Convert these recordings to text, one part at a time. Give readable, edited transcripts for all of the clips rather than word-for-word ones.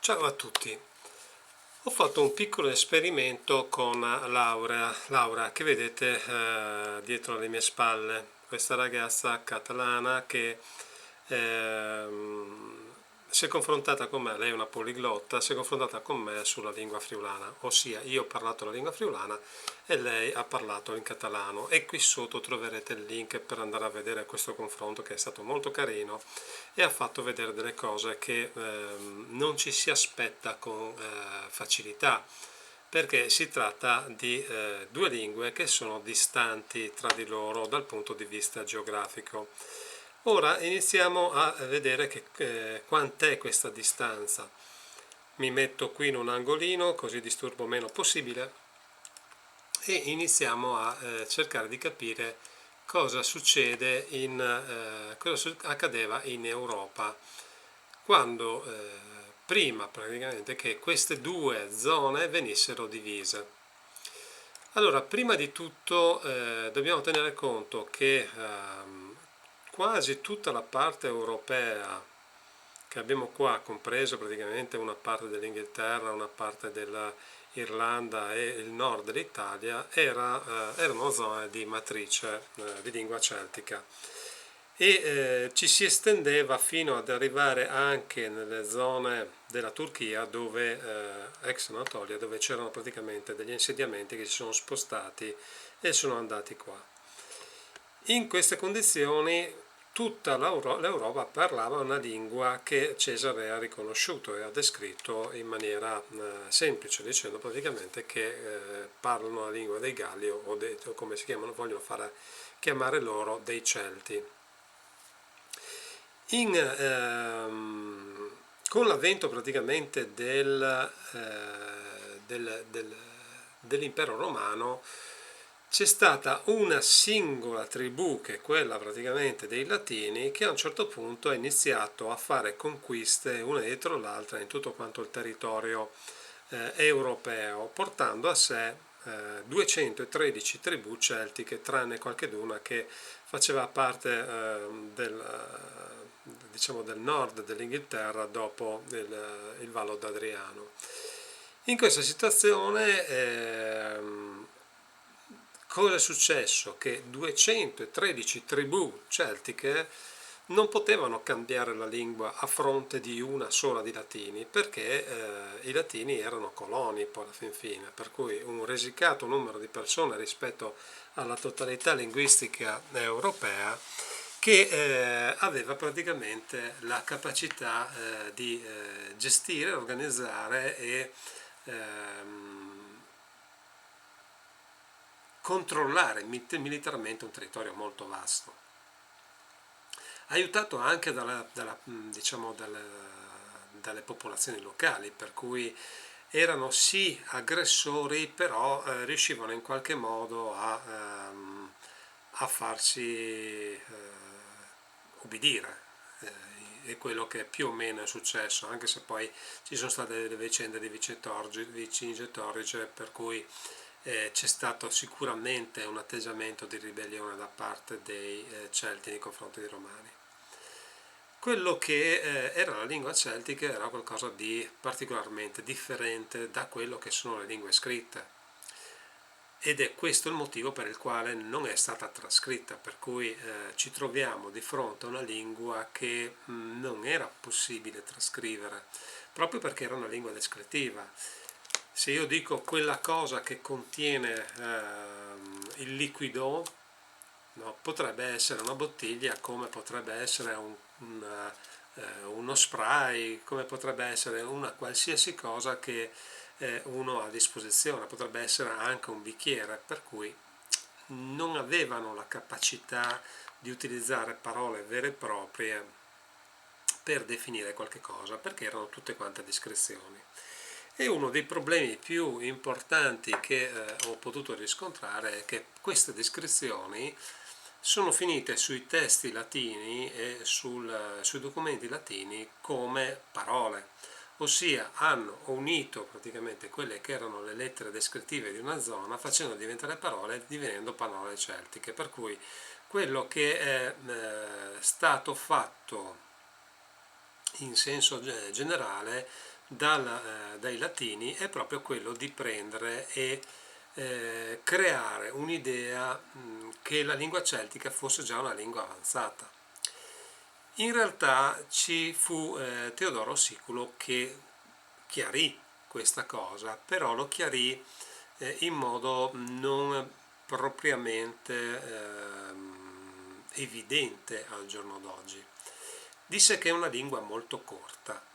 Ciao a tutti, ho fatto un piccolo esperimento con Laura che vedete dietro le mie spalle, questa ragazza catalana che ehm, si è confrontata con me, lei è una poliglotta, si è confrontata con me sulla lingua friulana, ossia io ho parlato la lingua friulana e lei ha parlato in catalano, e qui sotto troverete il link per andare a vedere questo confronto che è stato molto carino e ha fatto vedere delle cose che non ci si aspetta con facilità, perché si tratta di due lingue che sono distanti tra di loro dal punto di vista geografico. Ora iniziamo a vedere quant'è questa distanza. Mi metto qui in un angolino così disturbo meno possibile e iniziamo a cercare di capire cosa succede cosa accadeva in Europa quando prima praticamente che queste due zone venissero divise. Allora, prima di tutto dobbiamo tenere conto che quasi tutta la parte europea che abbiamo qua, compreso praticamente una parte dell'Inghilterra, una parte dell'Irlanda e il nord dell'Italia, erano zone di matrice di lingua celtica e ci si estendeva fino ad arrivare anche nelle zone della Turchia, ex Anatolia, dove c'erano praticamente degli insediamenti che si sono spostati e sono andati qua. In queste condizioni tutta l'Europa parlava una lingua che Cesare ha riconosciuto e ha descritto in maniera semplice, dicendo praticamente che parlano la lingua dei Galli o come si chiamano, vogliono fare chiamare loro dei Celti. Con l'avvento praticamente dell'impero romano c'è stata una singola tribù, che è quella praticamente dei Latini, che a un certo punto ha iniziato a fare conquiste una dietro l'altra in tutto quanto il territorio europeo, portando a sé 213 tribù celtiche, tranne qualcheduna che faceva parte diciamo del nord dell'Inghilterra dopo il Vallo d'Adriano. In questa situazione cosa è successo? Che 213 tribù celtiche non potevano cambiare la lingua a fronte di una sola di latini, perché i latini erano coloni poi alla fin fine, per cui un risicato numero di persone rispetto alla totalità linguistica europea che aveva praticamente la capacità di gestire, organizzare e controllare militarmente un territorio molto vasto, aiutato anche diciamo, dalle popolazioni locali, per cui erano sì aggressori, però riuscivano in qualche modo a farsi ubbidire. È quello che più o meno è successo, anche se poi ci sono state delle vicende di Vercingetorige, per cui c'è stato sicuramente un atteggiamento di ribellione da parte dei Celti nei confronti dei Romani. Quello che era la lingua celtica era qualcosa di particolarmente differente da quello che sono le lingue scritte, ed è questo il motivo per il quale non è stata trascritta, per cui ci troviamo di fronte a una lingua che non era possibile trascrivere, proprio perché era una lingua descrittiva. Se io dico quella cosa che contiene il liquido, no, potrebbe essere una bottiglia, come potrebbe essere uno spray, come potrebbe essere una qualsiasi cosa che uno ha a disposizione, potrebbe essere anche un bicchiere, per cui non avevano la capacità di utilizzare parole vere e proprie per definire qualche cosa, perché erano tutte quante descrizioni. E uno dei problemi più importanti che ho potuto riscontrare è che queste descrizioni sono finite sui testi latini e sui documenti latini come parole, ossia hanno unito praticamente quelle che erano le lettere descrittive di una zona, facendo diventare parole, divenendo parole celtiche, per cui quello che è stato fatto in senso generale dai latini è proprio quello di prendere e creare un'idea che la lingua celtica fosse già una lingua avanzata. In realtà ci fu Teodoro Siculo che chiarì questa cosa, però lo chiarì in modo non propriamente evidente al giorno d'oggi. Disse che è una lingua molto corta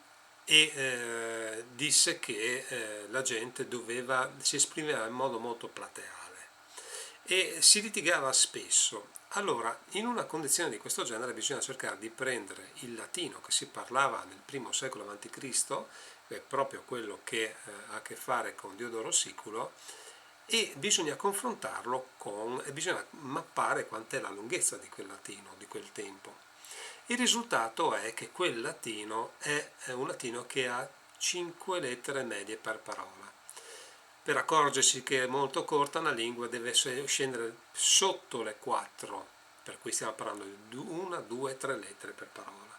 e disse che la gente si esprimeva in modo molto plateale e si litigava spesso. Allora, in una condizione di questo genere bisogna cercare di prendere il latino che si parlava nel primo secolo a.C., che è proprio quello che ha a che fare con Diodoro Siculo, e bisogna confrontarlo e bisogna mappare quant'è la lunghezza di quel latino, di quel tempo. Il risultato è che quel latino è un latino che ha 5 lettere medie per parola. Per accorgersi che è molto corta una lingua deve scendere sotto le 4, per cui stiamo parlando di 1, 2, 3 lettere per parola.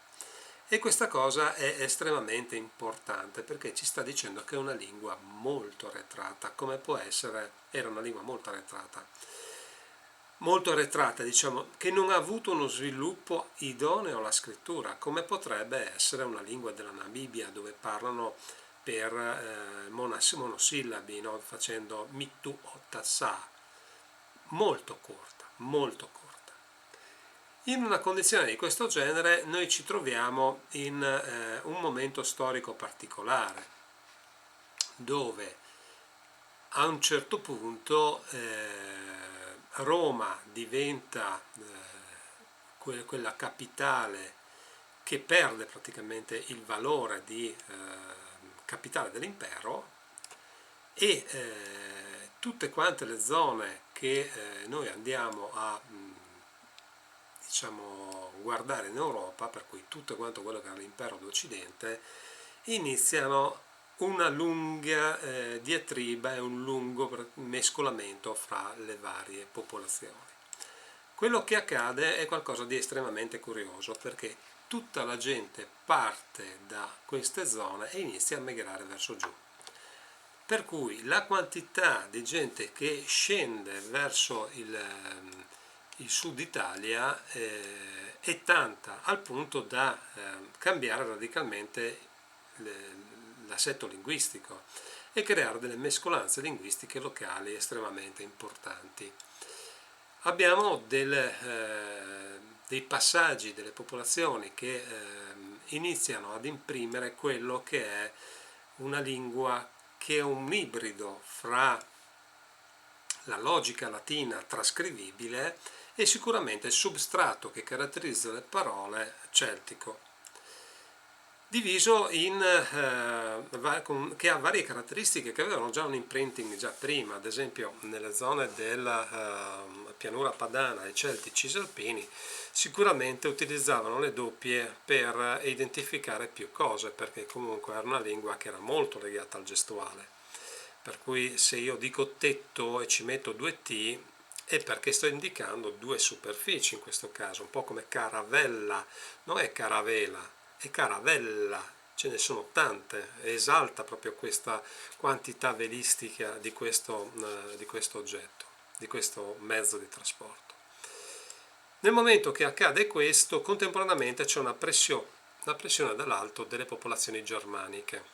E questa cosa è estremamente importante perché ci sta dicendo che è una lingua molto arretrata, come può essere, era una lingua molto arretrata, diciamo, che non ha avuto uno sviluppo idoneo alla scrittura, come potrebbe essere una lingua della Namibia, dove parlano per monosillabi, no? Facendo mitu o tassa, molto corta, molto corta. In una condizione di questo genere noi ci troviamo in un momento storico particolare, dove a un certo punto Roma diventa quella capitale che perde praticamente il valore di capitale dell'impero e tutte quante le zone che noi andiamo a diciamo, guardare in Europa, per cui tutto quanto quello che era l'impero d'Occidente, iniziano una lunga diatriba e un lungo mescolamento fra le varie popolazioni. Quello che accade è qualcosa di estremamente curioso perché tutta la gente parte da queste zone e inizia a migrare verso giù. Per cui la quantità di gente che scende verso il sud Italia è tanta al punto da cambiare radicalmente l'assetto linguistico e creare delle mescolanze linguistiche locali estremamente importanti. Abbiamo dei passaggi delle popolazioni che iniziano ad imprimere quello che è una lingua che è un ibrido fra la logica latina trascrivibile e sicuramente il substrato che caratterizza le parole celtico, diviso che ha varie caratteristiche che avevano già un imprinting già prima, ad esempio nelle zone della pianura padana, i Celti cisalpini sicuramente utilizzavano le doppie per identificare più cose, perché comunque era una lingua che era molto legata al gestuale. Per cui se io dico tetto e ci metto 2T è perché sto indicando due superfici in questo caso, un po' come caravella, non è caravela, è caravella, ce ne sono tante, esalta proprio questa quantità velistica di questo oggetto, di questo mezzo di trasporto. Nel momento che accade questo, contemporaneamente c'è una pressione dall'alto delle popolazioni germaniche,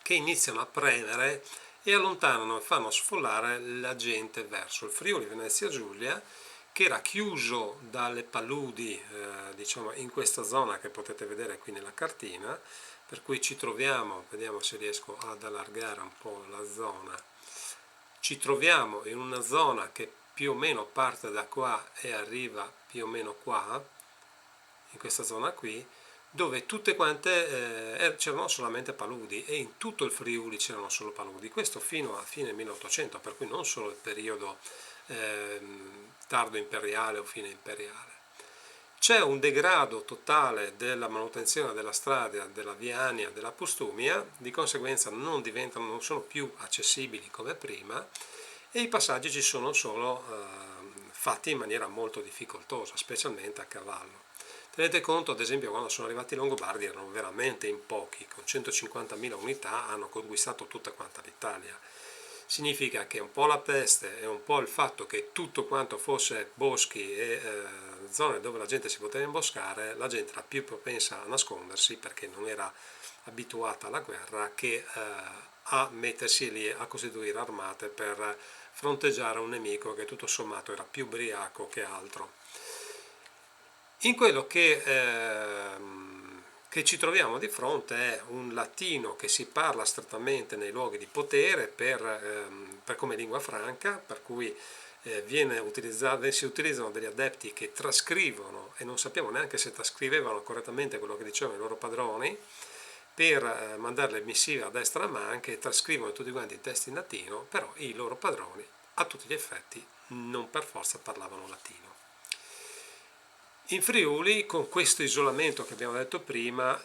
che iniziano a premere e allontanano e fanno sfollare la gente verso il Friuli Venezia Giulia, che era chiuso dalle paludi diciamo in questa zona che potete vedere qui nella cartina, per cui ci troviamo, vediamo se riesco ad allargare un po' la zona, ci troviamo in una zona che più o meno parte da qua e arriva più o meno qua, in questa zona qui, dove tutte quante c'erano solamente paludi e in tutto il Friuli c'erano solo paludi, questo fino a fine 1800, per cui non solo il periodo tardo imperiale o fine imperiale. C'è un degrado totale della manutenzione della strada, della viania, della postumia, di conseguenza non sono più accessibili come prima e i passaggi ci sono solo fatti in maniera molto difficoltosa, specialmente a cavallo. Tenete conto, ad esempio, quando sono arrivati i Longobardi erano veramente in pochi, con 150.000 unità hanno conquistato tutta quanta l'Italia. Significa che un po' la peste e un po' il fatto che tutto quanto fosse boschi e zone dove la gente si poteva imboscare, la gente era più propensa a nascondersi perché non era abituata alla guerra che a mettersi lì a costituire armate per fronteggiare un nemico che tutto sommato era più ubriaco che altro. In quello che ci troviamo di fronte è un latino che si parla strettamente nei luoghi di potere per come lingua franca, per cui si utilizzano degli adepti che trascrivono, e non sappiamo neanche se trascrivevano correttamente quello che dicevano i loro padroni, per mandare le missive a destra e a manca, e trascrivono tutti quanti i testi in latino, però i loro padroni a tutti gli effetti non per forza parlavano latino. In Friuli, con questo isolamento che abbiamo detto prima,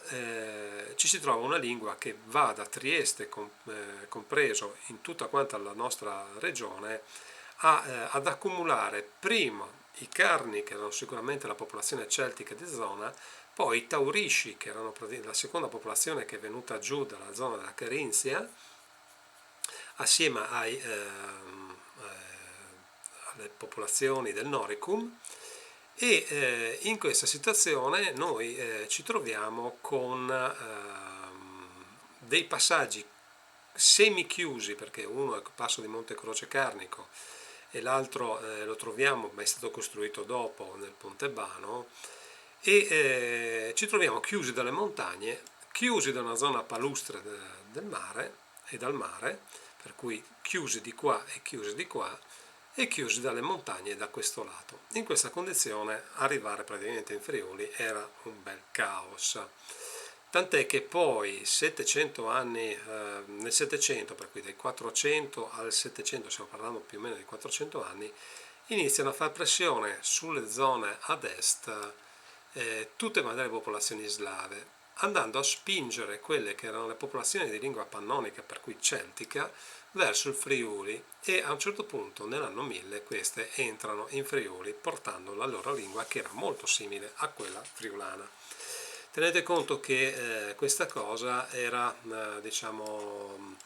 ci si trova una lingua che va da Trieste, compreso in tutta quanta la nostra regione, ad accumulare prima i Carni, che erano sicuramente la popolazione celtica di zona, poi i Taurisci, che erano la seconda popolazione che è venuta giù dalla zona della Carinzia, assieme alle popolazioni del Noricum, e in questa situazione noi ci troviamo con dei passaggi semi-chiusi, perché uno è il passo di Monte Croce Carnico e l'altro lo troviamo, ma è stato costruito dopo, nel Ponte Bano, e ci troviamo chiusi dalle montagne, chiusi da una zona palustre del mare e dal mare, per cui chiusi di qua e chiusi di qua, e chiusi dalle montagne da questo lato. In questa condizione arrivare praticamente in Friuli era un bel caos. Tant'è che poi 700 anni, nel 700, per cui dai 400 al 700, stiamo parlando più o meno di 400 anni, iniziano a far pressione sulle zone ad est tutte quante le popolazioni slave, andando a spingere quelle che erano le popolazioni di lingua pannonica, per cui celtica, verso il Friuli, e a un certo punto nell'anno 1000 queste entrano in Friuli portando la loro lingua, che era molto simile a quella friulana. Tenete conto che questa cosa era diciamo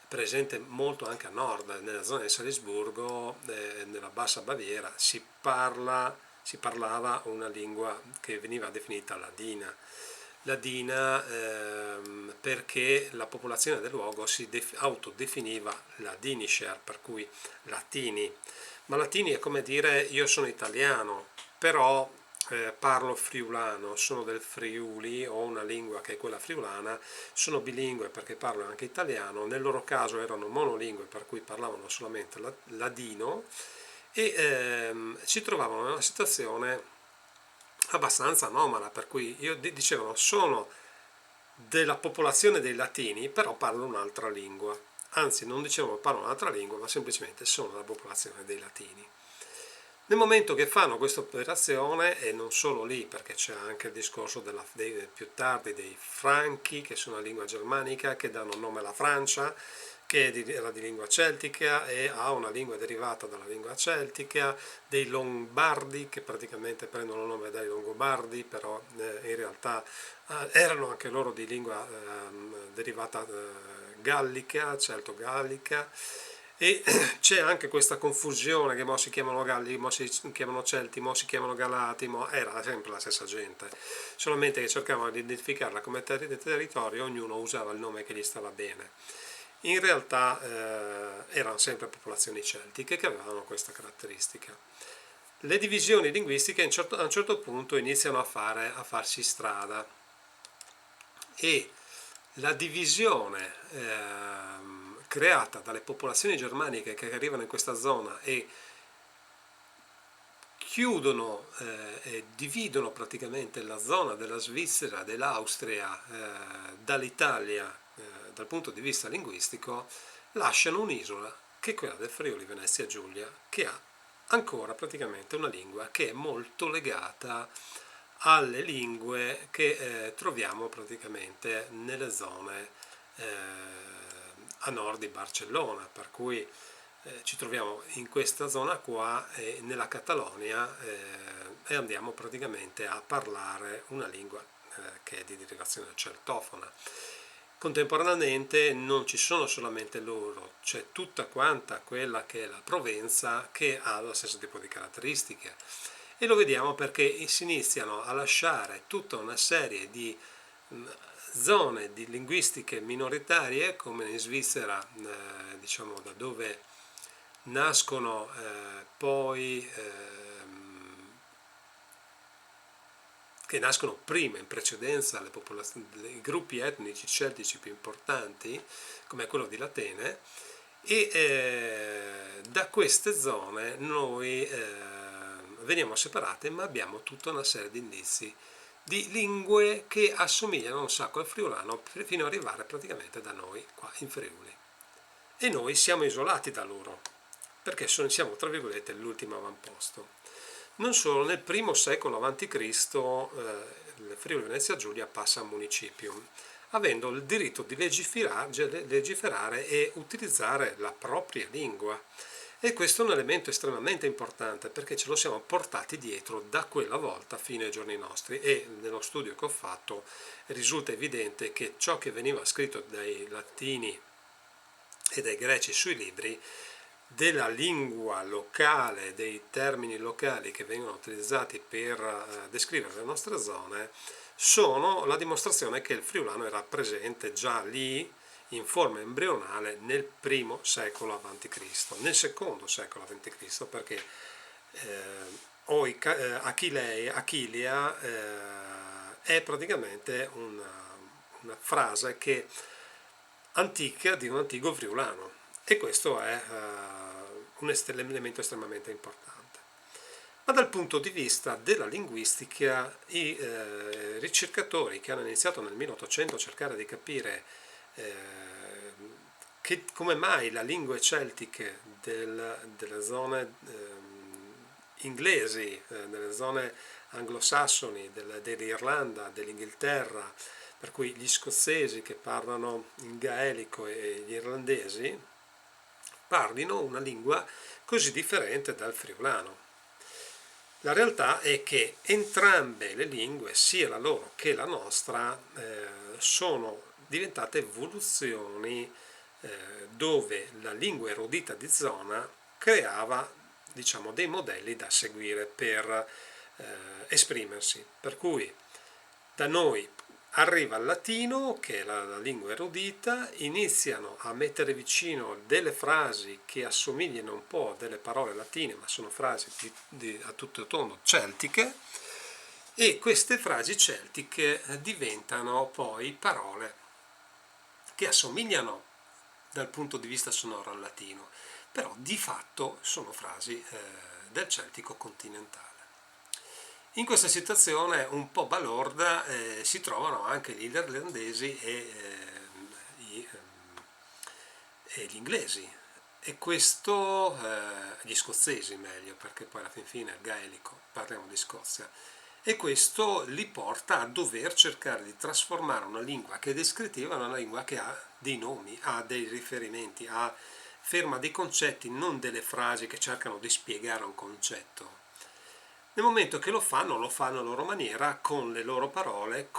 presente molto anche a nord, nella zona di Salisburgo, nella bassa Baviera si parlava una lingua che veniva definita ladina. Ladina perché la popolazione del luogo si autodefiniva ladinischer, per cui latini. Ma latini è come dire io sono italiano, però parlo friulano, sono del Friuli, ho una lingua che è quella friulana, sono bilingue perché parlo anche italiano, nel loro caso erano monolingue per cui parlavano solamente ladino, e si trovavano in una situazione abbastanza anomala, per cui dicevano sono della popolazione dei latini, però parlano un'altra lingua, anzi non dicevano parlano un'altra lingua, ma semplicemente sono la popolazione dei latini. Nel momento che fanno questa operazione, e non solo lì, perché c'è anche il discorso più tardi dei Franchi, che sono una lingua germanica, che danno nome alla Francia, che era di lingua celtica e ha una lingua derivata dalla lingua celtica, dei Lombardi, che praticamente prendono nome dai Longobardi, però in realtà erano anche loro di lingua derivata gallica, celto-gallica. E c'è anche questa confusione che mo si chiamano Galli, mo si chiamano Celti, mo si chiamano Galati, mo era sempre la stessa gente, solamente che cercavano di identificarla come territorio, ognuno usava il nome che gli stava bene. In realtà erano sempre popolazioni celtiche che avevano questa caratteristica. Le divisioni linguistiche a un certo punto iniziano a farsi strada, e la divisione creata dalle popolazioni germaniche che arrivano in questa zona e chiudono e dividono praticamente la zona della Svizzera, dell'Austria, dall'Italia dal punto di vista linguistico, lasciano un'isola che è quella del Friuli Venezia Giulia, che ha ancora praticamente una lingua che è molto legata alle lingue che troviamo praticamente nelle zone a nord di Barcellona, per cui ci troviamo in questa zona qua, nella Catalogna, e andiamo praticamente a parlare una lingua che è di derivazione celtofona. Contemporaneamente non ci sono solamente loro, c'è tutta quanta quella che è la Provenza che ha lo stesso tipo di caratteristiche, e lo vediamo perché si iniziano a lasciare tutta una serie di zone di linguistiche minoritarie, come in Svizzera, diciamo, da dove nascono poi che nascono prima, in precedenza, i gruppi etnici celtici più importanti, come quello di Latene, e da queste zone noi veniamo separate, ma abbiamo tutta una serie di indizi di lingue che assomigliano un sacco al friulano, fino ad arrivare praticamente da noi qua in Friuli. E noi siamo isolati da loro, perché siamo, tra virgolette, l'ultimo avamposto. Non solo, nel primo secolo a.C. il Friuli Venezia Giulia passa a municipium, avendo il diritto di legiferare e utilizzare la propria lingua. E questo è un elemento estremamente importante, perché ce lo siamo portati dietro da quella volta fino ai giorni nostri, e nello studio che ho fatto risulta evidente che ciò che veniva scritto dai latini e dai greci sui libri, della lingua locale, dei termini locali che vengono utilizzati per descrivere le nostre zone, sono la dimostrazione che il friulano era presente già lì in forma embrionale nel primo secolo a.C., nel secondo secolo a.C., perché Achilia è praticamente una frase che antica di un antico friulano, e questo è un elemento estremamente importante. Ma dal punto di vista della linguistica, i ricercatori che hanno iniziato nel 1800 a cercare di capire come mai le lingue celtiche delle zone inglesi, delle zone anglosassoni, dell'Irlanda, dell'Inghilterra, per cui gli scozzesi che parlano in gaelico e gli irlandesi parlino una lingua così differente dal friulano. La realtà è che entrambe le lingue, sia la loro che la nostra, sono diventate evoluzioni dove la lingua erudita di zona creava, diciamo, dei modelli da seguire per esprimersi. Per cui da noi arriva il latino, che è la lingua erudita, iniziano a mettere vicino delle frasi che assomigliano un po' a delle parole latine, ma sono frasi a tutto tondo celtiche, e queste frasi celtiche diventano poi parole che assomigliano dal punto di vista sonoro al latino, però di fatto sono frasi del celtico continentale. In questa situazione un po' balorda si trovano anche gli irlandesi e gli inglesi, e questo, gli scozzesi meglio, perché poi alla fin fine il gaelico, parliamo di Scozia, e questo li porta a dover cercare di trasformare una lingua che è descrittiva in una lingua che ha dei nomi, ha dei riferimenti, ferma dei concetti, non delle frasi che cercano di spiegare un concetto. Nel momento che lo fanno a loro maniera, con le loro parole,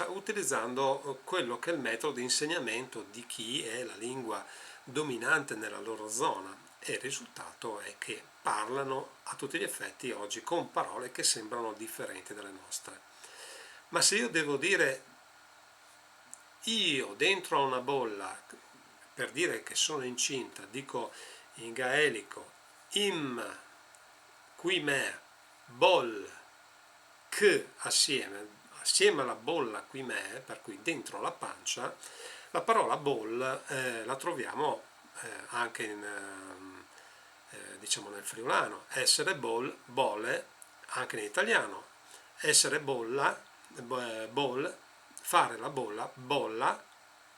utilizzando quello che è il metodo di insegnamento di chi è la lingua dominante nella loro zona, e il risultato è che parlano a tutti gli effetti oggi con parole che sembrano differenti dalle nostre. Ma se io devo dire io dentro a una bolla, per dire che sono incinta, dico in gaelico im, qui me, bol, che assieme alla bolla qui me, per cui dentro la pancia, la parola bol la troviamo anche diciamo nel friulano, essere bol, bole, anche in italiano, essere bolla, bol, fare la bolla, bolla,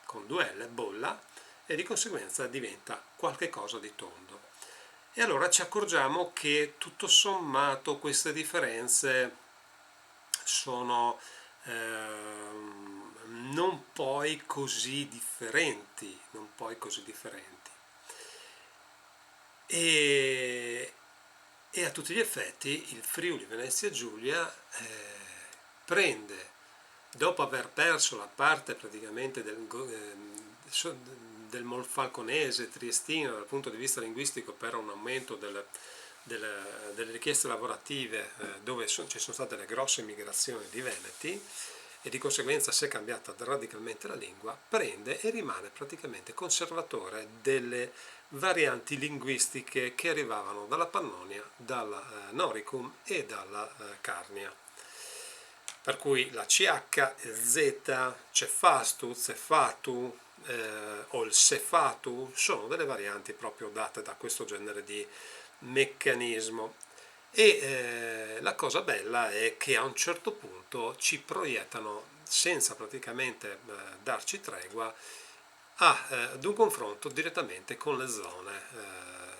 con due L, bolla, e di conseguenza diventa qualche cosa di tondo. E allora ci accorgiamo che tutto sommato queste differenze sono non poi così differenti, e, e a tutti gli effetti il Friuli Venezia Giulia prende, dopo aver perso la parte praticamente del Monfalconese, triestino dal punto di vista linguistico per un aumento delle richieste lavorative, dove ci sono state le grosse migrazioni di Veneti, e di conseguenza si è cambiata radicalmente la lingua, prende e rimane praticamente conservatore delle varianti linguistiche che arrivavano dalla Pannonia, dalla Noricum e dalla Carnia. Per cui la CH, il Z, Cefastu, Cefatu o il Sefatu sono delle varianti proprio date da questo genere di meccanismo. E la cosa bella è che a un certo punto ci proiettano, senza praticamente darci tregua, ad un confronto direttamente con le zone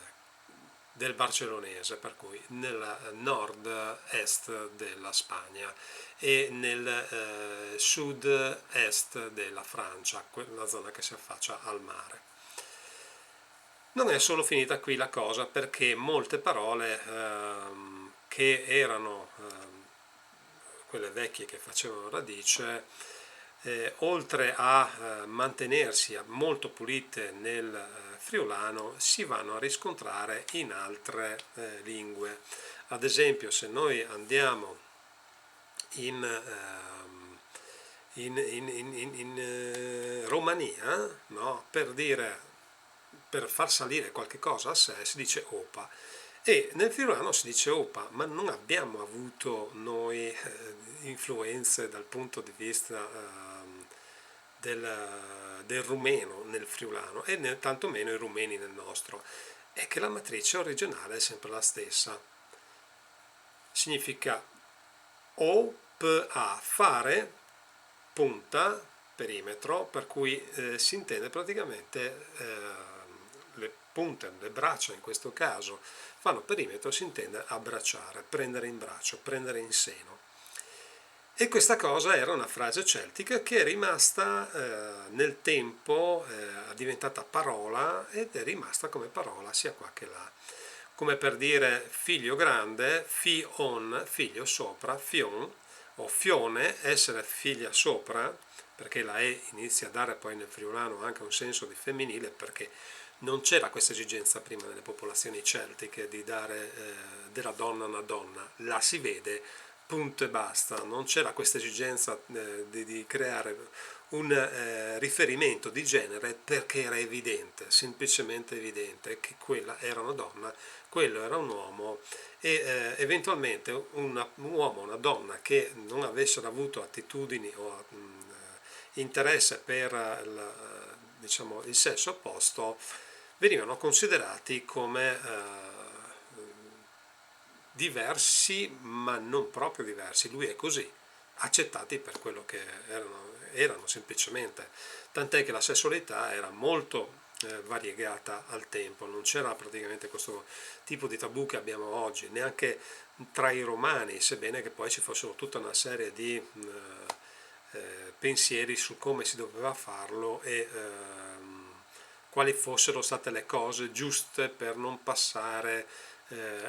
del barcellonese, per cui nel nord-est della Spagna e nel sud-est della Francia, quella zona che si affaccia al mare. Non è solo finita qui la cosa, perché molte parole che erano quelle vecchie che facevano radice, oltre a mantenersi molto pulite nel friulano, si vanno a riscontrare in altre lingue. Ad esempio, se noi andiamo in Romania, no? Per far salire qualche cosa a sé si dice opa, e nel friulano si dice opa, ma non abbiamo avuto noi influenze dal punto di vista del rumeno nel friulano, e tantomeno i rumeni nel nostro. È che la matrice originale è sempre la stessa, significa OPA, fare, punta, perimetro, per cui si intende praticamente le punte, le braccia in questo caso fanno perimetro, si intende abbracciare, prendere in braccio, prendere in seno. E questa cosa era una frase celtica che è rimasta nel tempo, è diventata parola ed è rimasta come parola sia qua che là. Come per dire figlio grande, fion, figlio sopra, fion, o fione, essere figlia sopra, perché la E inizia a dare poi nel friulano anche un senso di femminile, perché non c'era questa esigenza prima nelle popolazioni celtiche di dare della donna una donna, la si vede, punto e basta, non c'era questa esigenza di creare un riferimento di genere, perché era evidente, semplicemente evidente, che quella era una donna, quello era un uomo, e eventualmente un uomo, una donna che non avessero avuto attitudini o interesse per diciamo, il sesso opposto, venivano considerati come diversi, ma non proprio diversi, lui è così, accettati per quello che erano semplicemente, tant'è che la sessualità era molto variegata al tempo, non c'era praticamente questo tipo di tabù che abbiamo oggi, neanche tra i romani, sebbene che poi ci fossero tutta una serie di pensieri su come si doveva farlo e quali fossero state le cose giuste per non passare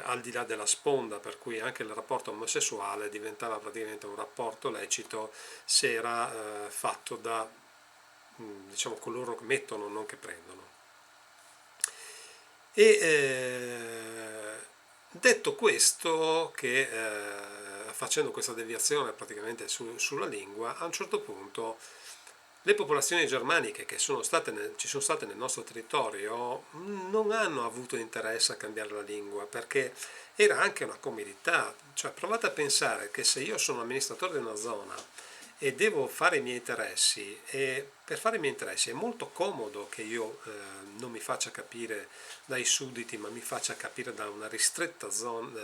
al di là della sponda, per cui anche il rapporto omosessuale diventava praticamente un rapporto lecito se era fatto da diciamo coloro che mettono, non che prendono. E detto questo, che facendo questa deviazione praticamente sulla lingua, a un certo punto le popolazioni germaniche che ci sono state nel nostro territorio non hanno avuto interesse a cambiare la lingua, perché era anche una comodità. Cioè, provate a pensare che se io sono amministratore di una zona e devo fare i miei interessi, e per fare i miei interessi è molto comodo che io non mi faccia capire dai sudditi, ma mi faccia capire da una ristretta zona,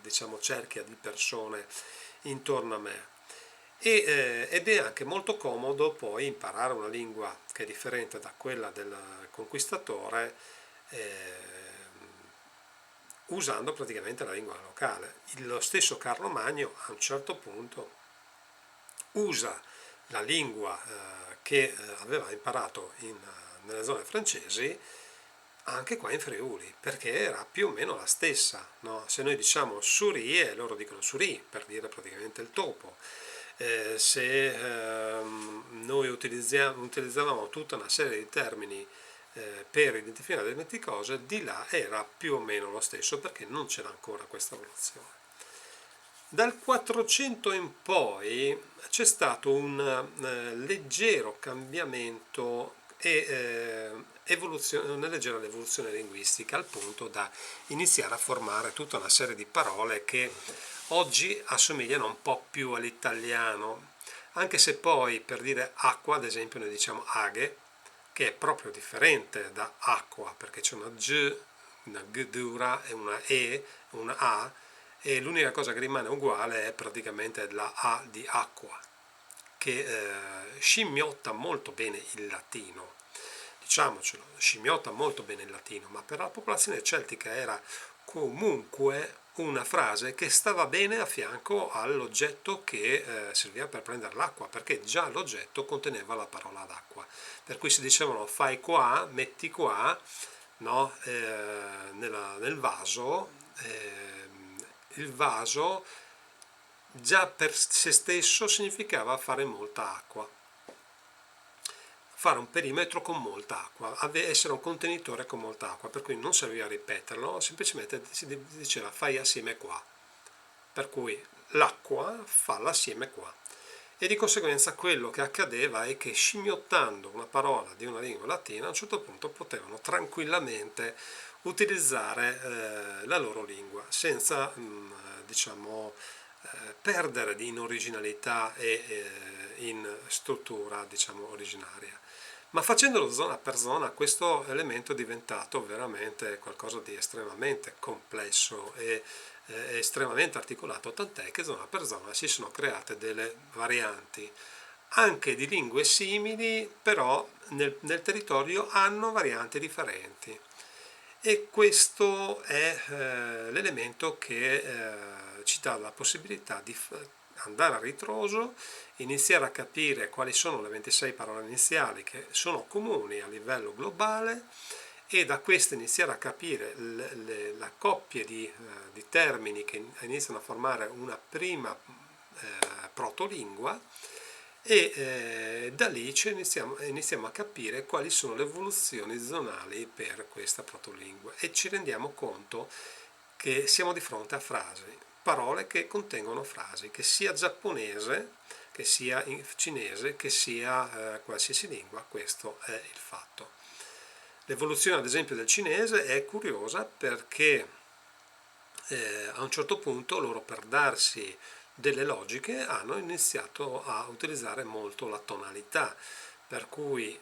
diciamo cerchia di persone intorno a me. Ed è anche molto comodo poi imparare una lingua che è differente da quella del conquistatore, usando praticamente la lingua locale. Lo stesso Carlo Magno a un certo punto usa la lingua che aveva imparato nelle zone francesi, anche qua in Friuli, perché era più o meno la stessa, no? Se noi diciamo Suri loro dicono Suri, per dire praticamente il topo. Se noi utilizzavamo tutta una serie di termini per identificare determinate cose, di là era più o meno lo stesso, perché non c'era ancora questa evoluzione. Dal 400 in poi c'è stato un leggero cambiamento e una leggera evoluzione linguistica, al punto da iniziare a formare tutta una serie di parole che oggi assomigliano un po' più all'italiano, anche se poi per dire acqua, ad esempio, noi diciamo aghe, che è proprio differente da acqua, perché c'è una G dura e una E, una A, e l'unica cosa che rimane uguale è praticamente la A di acqua, che scimmiotta molto bene il latino. Diciamocelo, scimmiotta molto bene il latino, ma per la popolazione celtica era comunque una frase che stava bene a fianco all'oggetto che serviva per prendere l'acqua, perché già l'oggetto conteneva la parola d'acqua. Per cui si dicevano fai qua, metti qua, no? Nel vaso, il vaso già per se stesso significava fare molta acqua, fare un perimetro con molta acqua, essere un contenitore con molta acqua, per cui non serviva ripeterlo, semplicemente si diceva fai assieme qua, per cui l'acqua fa l'assieme qua. E di conseguenza quello che accadeva è che scimmiottando una parola di una lingua latina a un certo punto potevano tranquillamente utilizzare la loro lingua senza diciamo perdere in originalità e in struttura diciamo originaria. Ma facendolo zona per zona questo elemento è diventato veramente qualcosa di estremamente complesso e estremamente articolato, tant'è che zona per zona si sono create delle varianti anche di lingue simili, però nel territorio hanno varianti differenti. E questo è l'elemento che ci dà la possibilità di andare a ritroso, iniziare a capire quali sono le 26 parole iniziali che sono comuni a livello globale, e da queste iniziare a capire la coppia di termini che iniziano a formare una prima protolingua, e da lì iniziamo a capire quali sono le evoluzioni zonali per questa protolingua, e ci rendiamo conto che siamo di fronte a frasi, parole che contengono frasi, che sia giapponese, che sia cinese, che sia qualsiasi lingua. Questo è il fatto. L'evoluzione ad esempio del cinese è curiosa perché a un certo punto loro, per darsi delle logiche, hanno iniziato a utilizzare molto la tonalità, per cui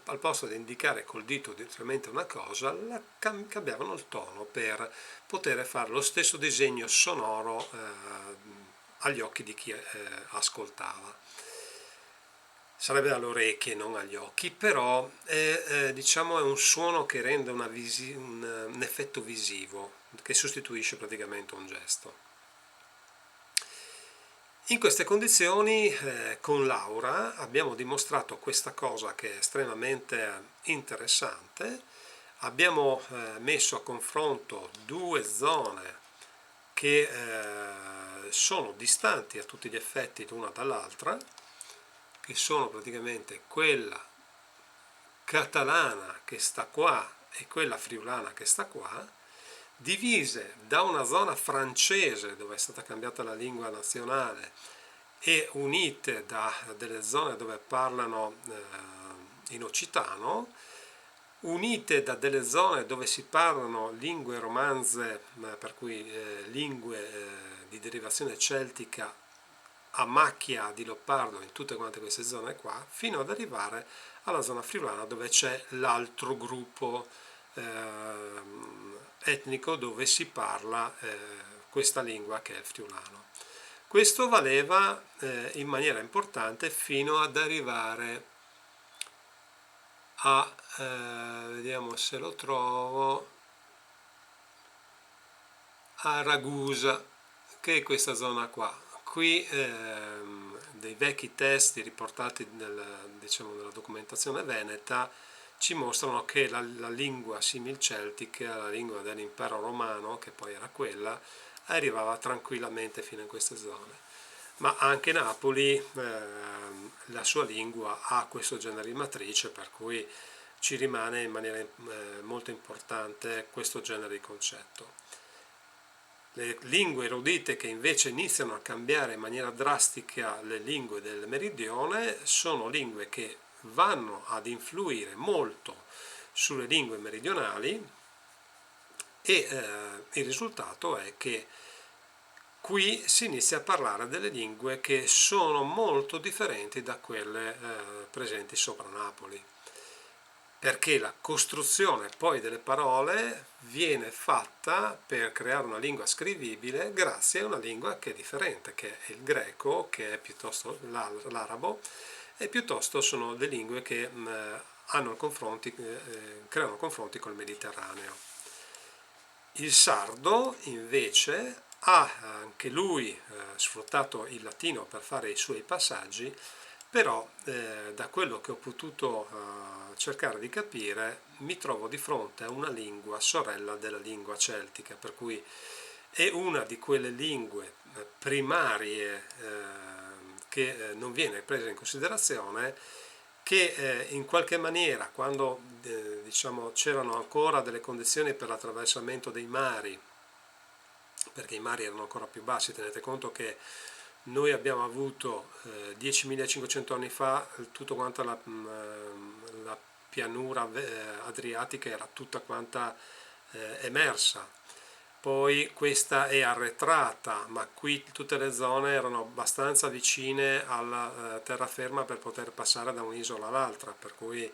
al posto di indicare col dito direttamente una cosa, cambiavano il tono per poter fare lo stesso disegno sonoro agli occhi di chi ascoltava. Sarebbe dalle orecchie, non agli occhi, però diciamo, è un suono che rende un effetto visivo, che sostituisce praticamente un gesto. In queste condizioni, con Laura, abbiamo dimostrato questa cosa che è estremamente interessante. Abbiamo messo a confronto due zone che sono distanti a tutti gli effetti l'una dall'altra, che sono praticamente quella catalana che sta qua e quella friulana che sta qua, divise da una zona francese dove è stata cambiata la lingua nazionale e unite da delle zone dove parlano in occitano, unite da delle zone dove si parlano lingue romanze, per cui lingue di derivazione celtica a macchia di leopardo in tutte quante queste zone qua, fino ad arrivare alla zona friulana dove c'è l'altro gruppo etnico dove si parla questa lingua che è il friulano. Questo valeva in maniera importante fino ad arrivare a, vediamo se lo trovo, a Ragusa, che è questa zona qua. Qui dei vecchi testi riportati diciamo, nella documentazione veneta ci mostrano che la lingua simil-celtica, la lingua dell'impero romano, che poi era quella, arrivava tranquillamente fino in queste zone. Ma anche Napoli, la sua lingua ha questo genere di matrice, per cui ci rimane in maniera molto importante questo genere di concetto. Le lingue erudite che invece iniziano a cambiare in maniera drastica le lingue del meridione sono lingue che vanno ad influire molto sulle lingue meridionali e il risultato è che qui si inizia a parlare delle lingue che sono molto differenti da quelle presenti sopra Napoli, perché la costruzione poi delle parole viene fatta per creare una lingua scrivibile grazie a una lingua che è differente, che è il greco, che è piuttosto l'arabo, e piuttosto sono le lingue che creano confronti col Mediterraneo. Il sardo invece ha anche lui sfruttato il latino per fare i suoi passaggi, però da quello che ho potuto cercare di capire mi trovo di fronte a una lingua sorella della lingua celtica, per cui è una di quelle lingue primarie che non viene presa in considerazione, che in qualche maniera, quando diciamo, c'erano ancora delle condizioni per l'attraversamento dei mari, perché i mari erano ancora più bassi, tenete conto che noi abbiamo avuto 10.500 anni fa tutto quanto la pianura adriatica era tutta quanta emersa, poi questa è arretrata, ma qui tutte le zone erano abbastanza vicine alla terraferma per poter passare da un'isola all'altra, per cui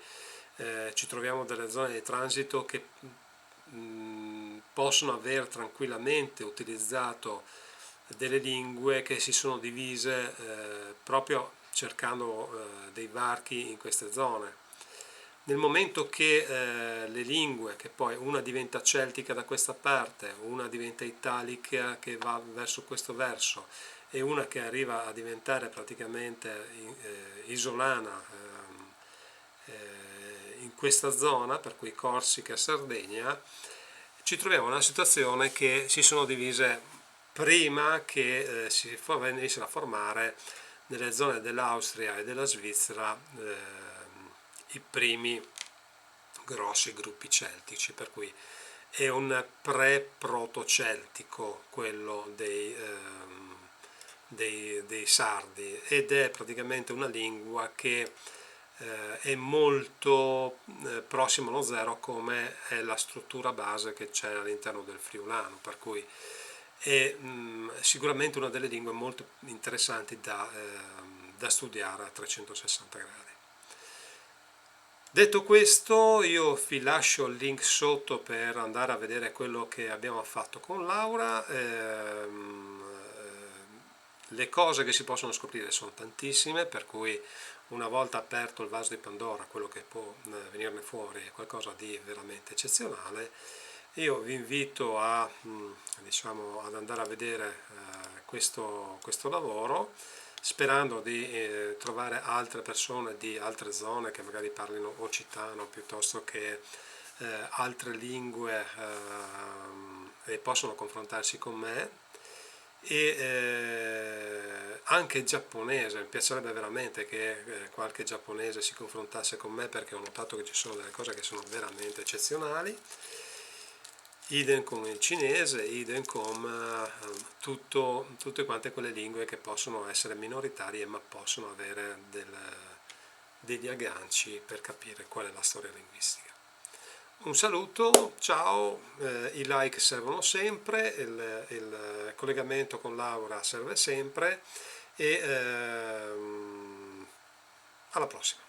ci troviamo delle zone di transito che possono aver tranquillamente utilizzato delle lingue che si sono divise proprio cercando dei varchi in queste zone. Nel momento che le lingue, che poi una diventa celtica da questa parte, una diventa italica che va verso questo verso e una che arriva a diventare praticamente isolana in questa zona, per cui Corsica e Sardegna, ci troviamo in una situazione che si sono divise prima che si venissero a formare nelle zone dell'Austria e della Svizzera i primi grossi gruppi celtici, per cui è un pre-proto-celtico quello dei sardi, ed è praticamente una lingua che è molto prossimo allo zero, come è la struttura base che c'è all'interno del friulano, per cui è sicuramente una delle lingue molto interessanti da studiare a 360 gradi. Detto questo, io vi lascio il link sotto per andare a vedere quello che abbiamo fatto con Laura. Le cose che si possono scoprire sono tantissime, per cui una volta aperto il vaso di Pandora, quello che può venirne fuori è qualcosa di veramente eccezionale. Io vi invito diciamo, ad andare a vedere questo lavoro, sperando di trovare altre persone di altre zone che magari parlino occitano piuttosto che altre lingue e possono confrontarsi con me, e anche giapponese. Mi piacerebbe veramente che qualche giapponese si confrontasse con me, perché ho notato che ci sono delle cose che sono veramente eccezionali. Idem con il cinese, idem con tutte quante quelle lingue che possono essere minoritarie ma possono avere degli agganci per capire qual è la storia linguistica. Un saluto, ciao, i like servono sempre, il collegamento con Laura serve sempre, e alla prossima.